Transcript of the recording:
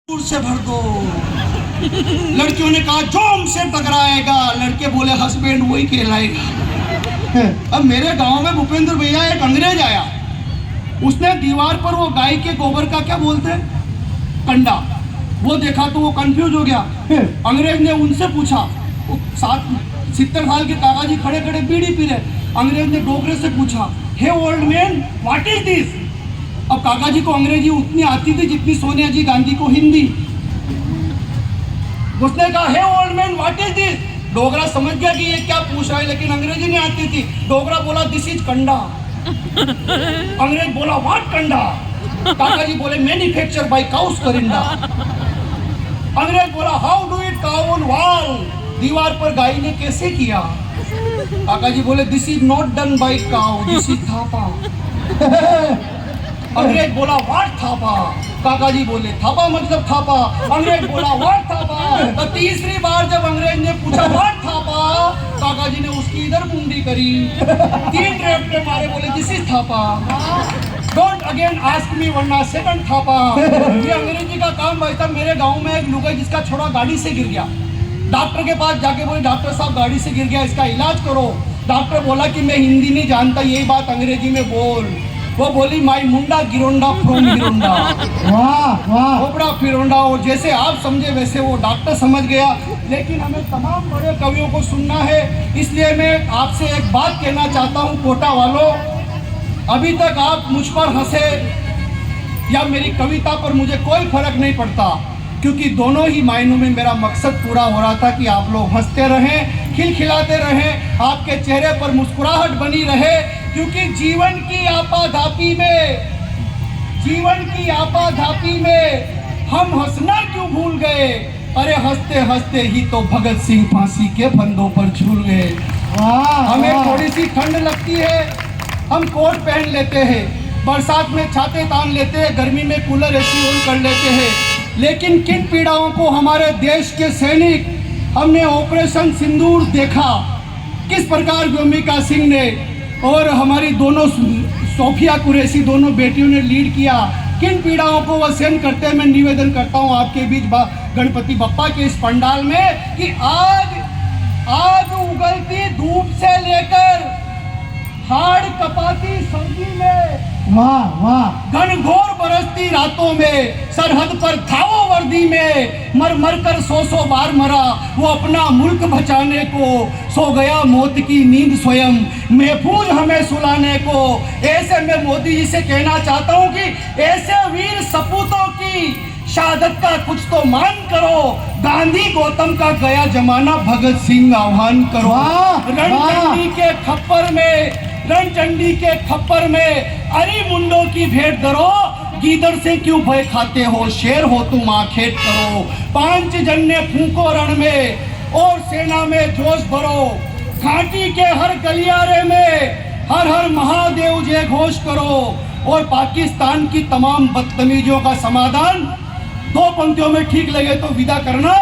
दूर से भर दो। लड़कियों ने कहा जोम से टकराएगा, लड़के बोले हस्बैंड वही कहलाएगा। अब मेरे गांव में भूपेंद्र भैया एक अंग्रेज आया, उसने दीवार पर वो गाय के गोबर का क्या बोलते हैं, कंडा, वो देखा तो वो कंफ्यूज हो गया। अंग्रेज ने उनसे पूछा, 70 साल के काकाजी खड़े खड़े बीड़ी पी रहे, अंग्रेज ने डोगरे से पूछा, hey old man what is this. अब काका जी को अंग्रेजी उतनी आती थी जितनी सोनिया जी गांधी को हिंदी। उसने कहा hey old man what is this. Dogra समझ गया कि ये क्या पूछ रहा है, लेकिन अंग्रेजी नहीं आती थी। डोगरा बोला दिस इज कंडा। अंग्रेज बोला व्हाट कंडा। काका जी बोले मैन्युफैक्चर बाय काउस करिंदा। अंग्रेज बोला how do it cow on wall, दीवार पर गाय ने कैसे किया। काका जी बोले this is not done by cow, this is Thapa. अंग्रेज बोला व्हाट थापा। काका जी बोले थापा मतलब थापा। अंग्रेज बोला व्हाट थापा। तो तीसरी बार जब अंग्रेज ने पूछा व्हाट थापा, काका जी ने उसकी इधर मुंडी करी, 3 रेपटे मारे, बोले this is Thapa, don't again ask me वरना सेकंड थापा। ये अंग्रेजी का काम भाई साहब। मेरे गांव में एक लुगाई जिसका छोरा गाड़ी से गिर गया, डॉक्टर के पास जाके बोले डॉक्टर साहब गाड़ी से गिर गया, इसका इलाज करो। डॉक्टर बोला कि मैं हिंदी नहीं जानता, यही बात अंग्रेजी में बोल। वो बोली माई मुंडा गिरोंडा फ्रॉम गिरोंडा, वाह वाह, ओबड़ा फिरोंडा। और जैसे आप समझे वैसे वो डॉक्टर समझ गया। लेकिन हमें तमाम बड़े कवियों को सुनना है, इसलिए मैं आपसे एक बात कहना चाहता हूँ कोटा वालों, अभी तक आप मुझ पर हंसे या मेरी कविता पर मुझे कोई फर्क नहीं पड़ता, क्योंकि दोनों ही मायनों में मेरा मकसद पूरा हो रहा था कि आप लोग हंसते रहें, खिलखिलाते रहें, आपके चेहरे पर मुस्कुराहट बनी रहे। क्योंकि जीवन की आपाधापी में हम हंसना क्यों भूल गए। अरे हंसते हंसते ही तो भगत सिंह फांसी के फंदों पर झूल गए। हमें थोड़ी सी ठंड लगती है, हम कोट पहन लेते हैं, बरसात में छाते तान लेते हैं, गर्मी में कूलर एसी ऑन कर लेते हैं। लेकिन किन पीड़ाओं को हमारे देश के सैनिक, हमने ऑपरेशन सिंदूर देखा, किस प्रकार व्योमिका सिंह ने और हमारी दोनों सोफिया कुरैशी दोनों बेटियों ने लीड किया, किन पीड़ाओं को वह सहन करते हैं। मैं निवेदन करता हूं आपके बीच गणपति बप्पा के इस पंडाल में कि आज उगलती धूप से लेकर हाड़ कपाती सर्दी में, वाह वाह, घनघोर बरसती रातों में, सरहद पर था वो वर्दी में, मर मर कर 100 बार मरा वो अपना मुल्क बचाने को, सो गया मौत की नींद स्वयं महफूज हमें सुलाने को। ऐसे में मोदी जी से कहना चाहता हूँ कि ऐसे वीर सपूतों की शहादत का कुछ तो मान करो। गांधी गौतम का गया जमाना, भगत सिंह आह्वान करो। रणचंडी के खप्पर में अरे मुंडों की भेंट धरो, गीदड़ से क्यों भय खाते हो, शेर हो तुम आखेट करो। 5 जन्ने फूंको रण में और सेना में जोश भरो, घाटी के हर गलियारे में हर हर महादेव जय घोष करो। और पाकिस्तान की तमाम बदतमीजियों का समाधान 2 पंक्तियों में ठीक लगे तो विदा करना।